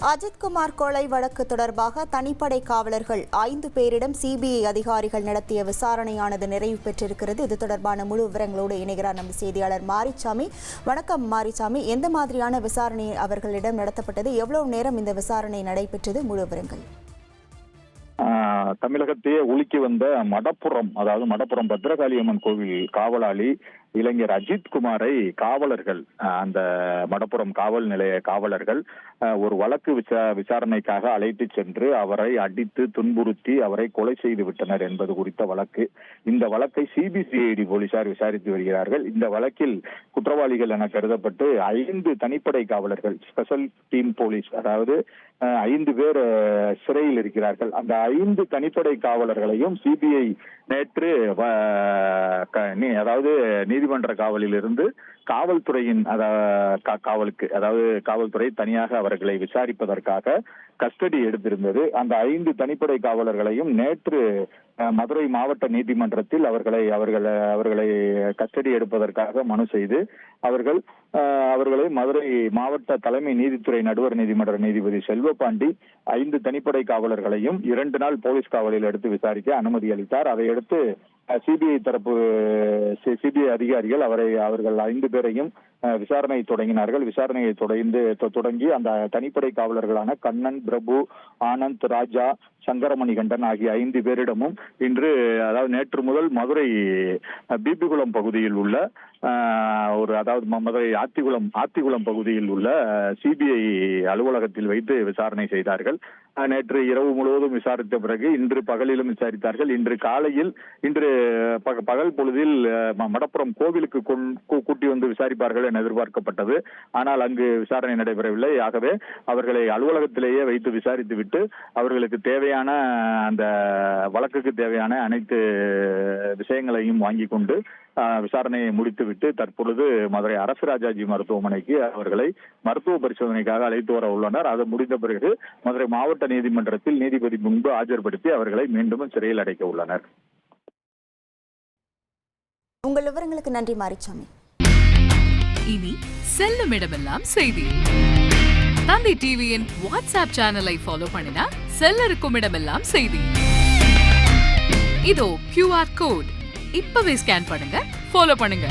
அஜித்குமார் கொலை வழக்கு தொடர்பாக தனிப்படை காவலர்கள் 5 பேரிடம் சிபிஐ அதிகாரிகள் நடத்திய விசாரணையானது நிறைவு பெற்றிருக்கிறது. இது தொடர்பான முழு விவரங்களோடு இணைகிறார் நமது செய்தியாளர் மாரிசாமி. வணக்கம் மாரிசாமி, எந்த மாதிரியான விசாரணை அவர்களிடம் நடத்தப்பட்டது, எவ்வளவு நேரம் இந்த விசாரணை நடைபெற்றது, முழு விவரங்கள்? தமிழகத்தையே உலுக்கி வந்த மடப்புறம் பத்ரகாளியம்மன் கோவில் காவலாளி இளைஞர் அஜித்குமாரை காவலர்கள், அந்த மடப்புறம் காவல் நிலைய காவலர்கள் ஒரு வழக்கு விசாரணைக்காக அழைத்து சென்று அவரை அடித்து துன்புறுத்தி அவரை கொலை செய்து விட்டனர் என்பது குறித்த வழக்கு. இந்த வழக்கை சிபிசிஐடி போலீசார் விசாரித்து வருகிறார்கள். இந்த வழக்கில் குற்றவாளிகள் என கருதப்பட்டு 5 தனிப்படை காவலர்கள், ஸ்பெஷல் டீம் போலீஸ், அதாவது 5 பேர் சிறையில் இருக்கிறார்கள். அந்த 5 தனிப்படை காவலர்களையும் சிபிஐ நேற்று அதாவது நீதிமன்ற காவலில் இருந்து காவல்துறையின் காவலுக்கு, அதாவது காவல்துறை தனியாக அவர்களை விசாரிப்பதற்காக கஸ்டடி எடுத்திருந்தது. அந்த 5 தனிப்படை காவலர்களையும் நேற்று மதுரை மாவட்ட நீதிமன்றத்தில் அவர்களை கஸ்டடி எடுப்பதற்காக மனு செய்து அவர்களை மதுரை மாவட்ட தலைமை நீதித்துறை நடுவர் நீதிமன்ற நீதிபதி செல்வபாண்டி 5 தனிப்படை காவலர்களையும் 2 நாள் போலீஸ் காவலில் எடுத்து விசாரிக்க அனுமதி அளித்தார். அதையடுத்து சிபிஐ அதிகாரிகள் அவர்கள் 5 பேரையும் விசாரணை தொடங்கினார்கள். விசாரணையை தொடங்கி அந்த தனிப்படை காவலர்களான கண்ணன், பிரபு, ஆனந்த், ராஜா, சங்கரமணிகண்டன் ஆகிய 5 பேரிடமும் இன்று, அதாவது நேற்று முதல் மதுரை பிபிகுளம் பகுதியில் உள்ள மதுரை ஆத்திகுளம் பகுதியில் உள்ள சிபிஐ அலுவலகத்தில் வைத்து விசாரணை செய்தார்கள். நேற்று இரவு முழுவதும் விசாரித்த பிறகு இன்று பகலிலும் விசாரித்தார்கள். இன்று பகல் பொழுதில் மடப்புறம் கோவிலுக்கு கூட்டி வந்து விசாரிப்பார்கள் என எதிர்பார்க்கப்பட்டது. ஆனால் அங்கு விசாரணை நடைபெறவில்லை. ஆகவே அவர்களை அலுவலகத்திலேயே வைத்து விசாரித்துவிட்டு அவர்களுக்கு தேவையான அந்த வழக்குக்கு தேவையான அனைத்து விஷயங்களையும் வாங்கி கொண்டு விசாரணையை முடித்துவிட்டு தற்பொழுது மதுரை அரசு ராஜாஜி மருத்துவமனைக்கு அவர்களை மருத்துவ பரிசோதனைக்காக அழைத்து வர உள்ளனர். அது முடிந்த பிறகு மதுரை மாவட்ட நீதிமன்றத்தில் நீதிபதி முன்பு ஆஜர்படுத்தி அவர்களை மீண்டும் சிறையில் அடைக்க உள்ளனர். உங்கள் விவரங்களுக்கு நன்றி மாரிசாமி. இனி செல்லும் இடமெல்லாம் செய்தி. தந்தை டிவியின் வாட்ஸ்அப் சேனலை ஃபாலோ பண்ணினா செல்ல இருக்கும் இடமெல்லாம் செய்தி. இதோ QR கோட் இப்பவே ஸ்கேன் பண்ணுங்க, ஃபாலோ பண்ணுங்க.